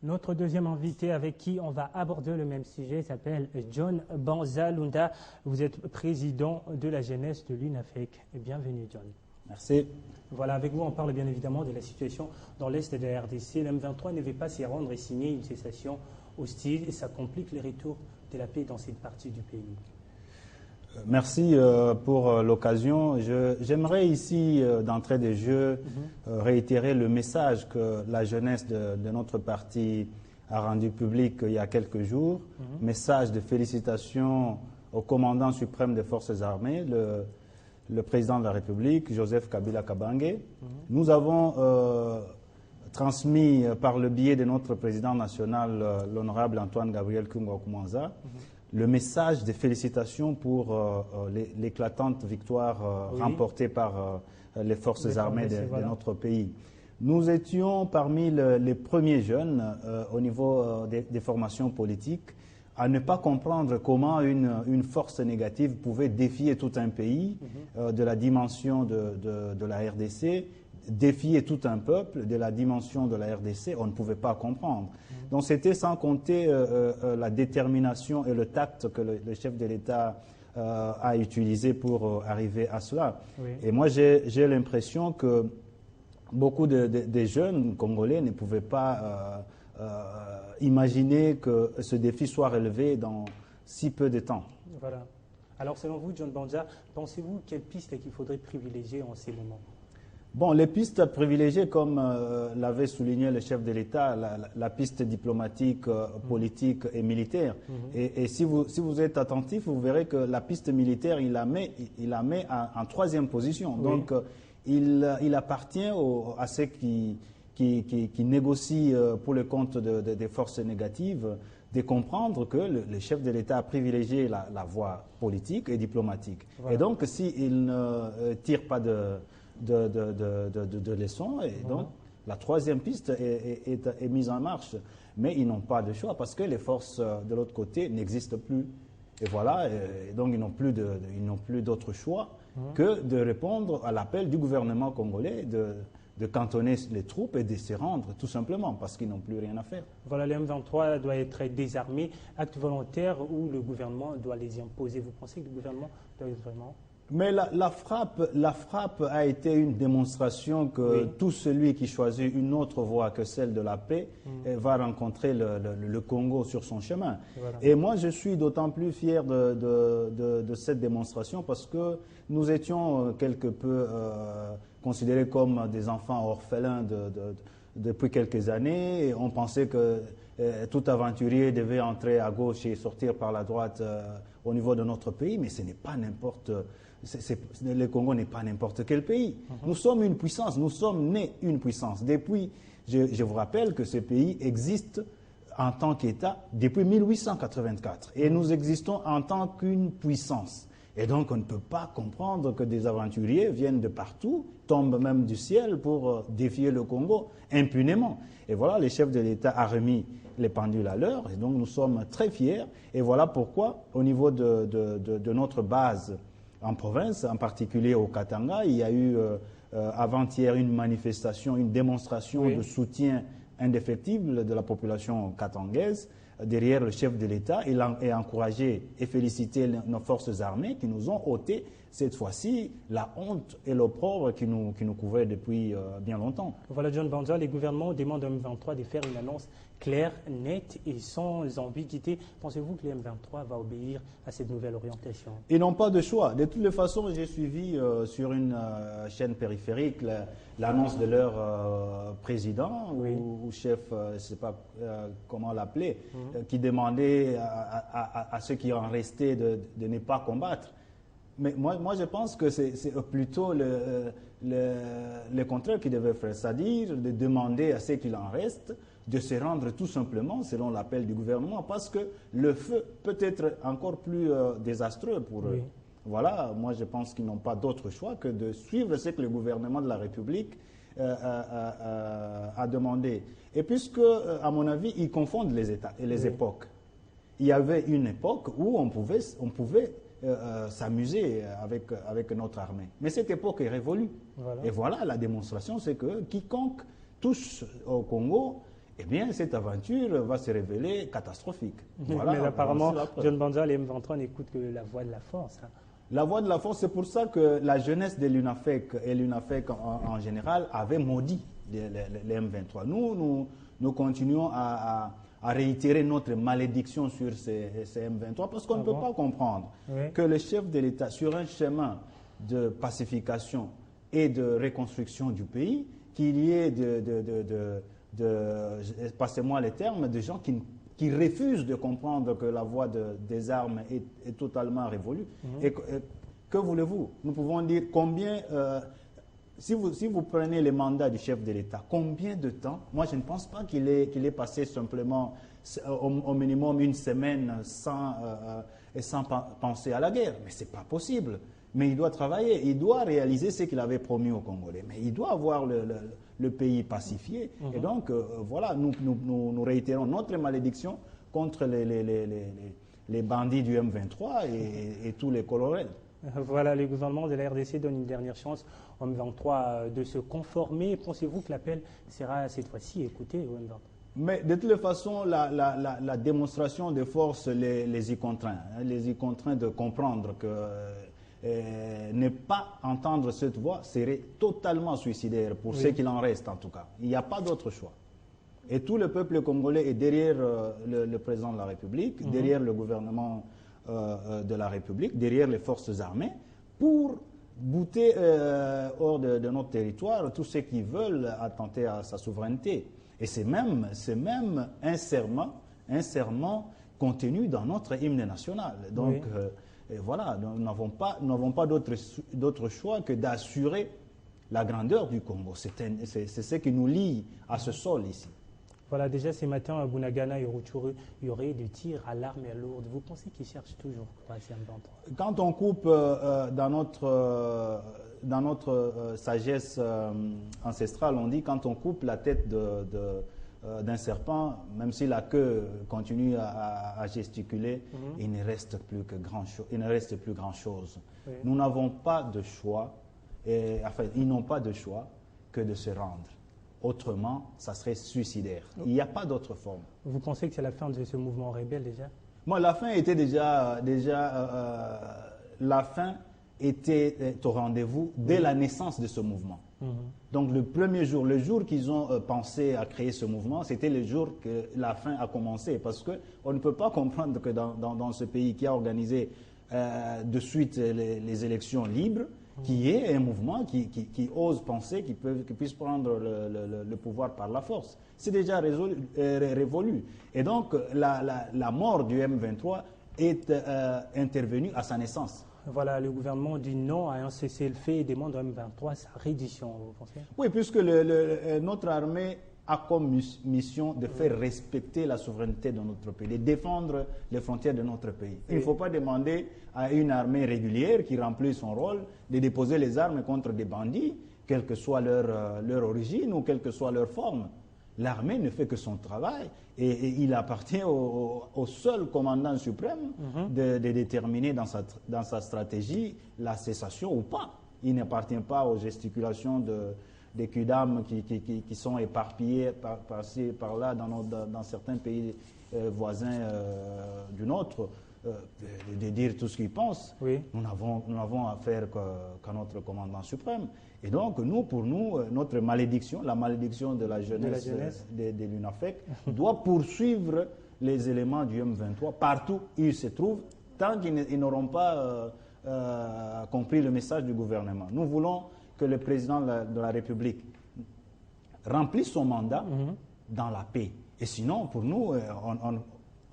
Notre deuxième invité avec qui on va aborder le même sujet s'appelle John Banza Lunda. Vous êtes président de la jeunesse de l'UNAFEC. Bienvenue John. Merci. Voilà, avec vous on parle bien évidemment de la situation dans l'Est de la RDC. L'M23 ne veut pas s'y rendre et signer une cessation hostile et ça complique le retour de la paix dans cette partie du pays. Merci pour l'occasion. J'aimerais ici, d'entrée de jeu, réitérer le message que la jeunesse de notre parti a rendu public il y a quelques jours. Message de félicitations au commandant suprême des forces armées, le président de la République, Joseph Kabila Kabange. Nous avons transmis par le biais de notre président national, l'honorable Antoine Gabriel Kungwa-Koumanza, le message de félicitations pour l'éclatante victoire remportée par les forces armées de notre pays. Nous étions parmi les premiers jeunes au niveau des formations politiques à ne pas comprendre comment une force négative pouvait défier tout un pays de la dimension de la RDC, défier tout un peuple de la dimension de la RDC, on ne pouvait pas comprendre. Donc c'était sans compter la détermination et le tact que le chef de l'État a utilisé pour arriver à cela. Oui. Et moi j'ai l'impression que beaucoup de jeunes Congolais ne pouvaient pas imaginer que ce défi soit relevé dans si peu de temps. Voilà. Alors selon vous, John Banza, pensez-vous quelle piste qu'il faudrait privilégier en ces moments? Bon, les pistes privilégiées, comme l'avait souligné le chef de l'État, la piste diplomatique, politique et militaire. Et si vous êtes attentif, vous verrez que la piste militaire, il la met en troisième position. Oui. Donc, il appartient à ceux qui négocient pour le compte des forces négatives de comprendre que le chef de l'État a privilégié la voie politique et diplomatique. Voilà. Et donc, s'il ne tire pas de leçons, et donc la troisième piste est mise en marche. Mais ils n'ont pas de choix parce que les forces de l'autre côté n'existent plus. Et voilà, et donc ils n'ont plus d'autre choix que de répondre à l'appel du gouvernement congolais de cantonner les troupes et de se rendre, tout simplement, parce qu'ils n'ont plus rien à faire. Voilà, le M23 doit être désarmé, acte volontaire où le gouvernement doit les imposer. Vous pensez que le gouvernement doit être vraiment... Mais la frappe a été une démonstration que tout celui qui choisit une autre voie que celle de la paix va rencontrer le Congo sur son chemin. Voilà. Et moi, je suis d'autant plus fier de cette démonstration parce que nous étions quelque peu considérés comme des enfants orphelins depuis quelques années. Et on pensait que tout aventurier devait entrer à gauche et sortir par la droite au niveau de notre pays, mais ce n'est pas n'importe... le Congo n'est pas n'importe quel pays. Nous sommes une puissance, nous sommes nés une puissance. Depuis, je vous rappelle que ce pays existe en tant qu'État depuis 1884 et nous existons en tant qu'une puissance. Et donc on ne peut pas comprendre que des aventuriers viennent de partout, tombent même du ciel pour défier le Congo impunément. Et voilà, le chef de l'État a remis les pendules à l'heure et donc nous sommes très fiers. Et voilà pourquoi, au niveau de notre base en province, en particulier au Katanga, il y a eu avant-hier une manifestation, une démonstration de soutien indéfectible de la population katangaise derrière le chef de l'État et encouragé et félicité nos forces armées qui nous ont ôté cette fois-ci la honte et l'opprobre qui nous couvraient depuis bien longtemps. Voilà, John Banza, les gouvernements demandent au M23 de faire une annonce claire, nette et sans ambiguïté. Pensez-vous que le M23 va obéir à cette nouvelle orientation? Ils n'ont pas de choix. De toutes les façons, j'ai suivi sur une chaîne périphérique l'annonce de leur président ou chef, je ne sais pas comment l'appeler, qui demandait à ceux qui en restaient de ne pas combattre. Mais moi, je pense que c'est plutôt le contraire qui devait faire, c'est-à-dire de demander à ceux qu'il en reste de se rendre tout simplement selon l'appel du gouvernement, parce que le feu peut être encore plus désastreux pour eux. Voilà, moi je pense qu'ils n'ont pas d'autre choix que de suivre ce que le gouvernement de la République a demandé. Et puisque, à mon avis, ils confondent les États et les époques. Il y avait une époque où on pouvait s'amuser avec notre armée. Mais cette époque est révolue. Voilà. Et voilà, la démonstration, c'est que quiconque touche au Congo eh bien, cette aventure va se révéler catastrophique. Voilà, mais apparemment, John Banda, les M23 n'écoutent que la voix de la force. Hein. La voix de la force, c'est pour ça que la jeunesse de l'UNAFEC et l'UNAFEC en général avait maudit les M23. Nous continuons à réitérer notre malédiction sur ces M23 parce qu'on ne peut pas comprendre que le chef de l'État, sur un chemin de pacification et de reconstruction du pays, qu'il y ait passez-moi les termes, de gens qui refusent de comprendre que la voie des armes est totalement révolue. Et que voulez-vous? Nous pouvons dire combien, si vous prenez les mandats du chef de l'État, combien de temps? Moi, je ne pense pas qu'il ait passé simplement au minimum une semaine sans penser à la guerre. Mais ce n'est pas possible. Mais il doit travailler, il doit réaliser ce qu'il avait promis aux Congolais. Mais il doit avoir le pays pacifié. Et donc, voilà, nous réitérons notre malédiction contre les bandits du M23 et tous les colonels. Voilà, le gouvernement de la RDC donne une dernière chance au M23 de se conformer. Pensez-vous que l'appel sera cette fois-ci écouté au M23 ? Mais de toutes les façons, la démonstration de force les y contraint. Les y contraint de comprendre que ne pas entendre cette voix serait totalement suicidaire pour ceux qu'il en reste en tout cas. Il n'y a pas d'autre choix. Et tout le peuple congolais est derrière le président de la République, derrière le gouvernement de la République, derrière les forces armées, pour bouter hors de notre territoire tous ceux qui veulent attenter à sa souveraineté. Et c'est même un serment contenu dans notre hymne national. Donc, et voilà, nous n'avons pas d'autre choix que d'assurer la grandeur du Congo. C'est ce qui nous lie à ce sol ici. Voilà, déjà ce matin à Bunagana et Rutshuru, il y aurait des tirs à l'arme lourde. Vous pensez qu'ils cherchent toujours Quand on coupe dans notre sagesse ancestrale, on dit quand on coupe la tête d'un serpent, même si la queue continue à gesticuler, il ne reste plus grand-chose. Oui. Nous n'avons pas de choix, ils n'ont pas de choix que de se rendre. Autrement, ça serait suicidaire. Il n'y a pas d'autre forme. Vous pensez que c'est la fin de ce mouvement rebelle déjà? Moi, la fin était la fin était au rendez-vous dès la naissance de ce mouvement. Donc le premier jour, le jour qu'ils ont pensé à créer ce mouvement, c'était le jour que la fin a commencé. Parce qu'on ne peut pas comprendre que dans ce pays qui a organisé de suite les élections libres, qu'il y ait un mouvement qui ose penser qu'il puisse prendre le pouvoir par la force. C'est déjà révolu. Et donc la mort du M23 est intervenue à sa naissance. Voilà, le gouvernement dit non à un cessez-le-feu et demande au M23 sa reddition, vous pensez? Oui, puisque notre armée a comme mission de faire respecter la souveraineté de notre pays, de défendre les frontières de notre pays. Il ne faut pas demander à une armée régulière qui remplit son rôle de déposer les armes contre des bandits, quelle que soit leur origine ou quelle que soit leur forme. L'armée ne fait que son travail et il appartient au seul commandant suprême de déterminer dans sa stratégie la cessation ou pas. Il n'appartient pas aux gesticulations des Kudam qui sont éparpillés par-ci, par-là dans certains pays voisins du nôtre, de dire tout ce qu'ils pensent. Oui. Nous n'avons affaire qu'à notre commandant suprême. Et donc, pour nous, notre malédiction, la malédiction de la jeunesse de l'UNAFEC, doit poursuivre les éléments du M23 partout où ils se trouvent, tant qu'ils n'auront pas compris le message du gouvernement. Nous voulons que le président de la République remplisse son mandat dans la paix. Et sinon, pour nous,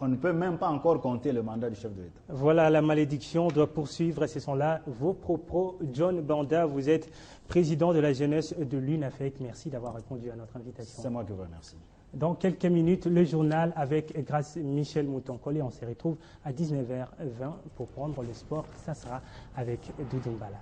on ne peut même pas encore compter le mandat du chef de l'État. Voilà, la malédiction doit poursuivre. Ce sont là vos propos. John Banda, vous êtes président de la jeunesse de l'UNAFEC. Merci d'avoir répondu à notre invitation. C'est moi qui vous remercie. Dans quelques minutes, le journal avec Grâce Michel Mouton-Collé. On se retrouve à 19h20 pour prendre le sport. Ça sera avec Doudou Mbala.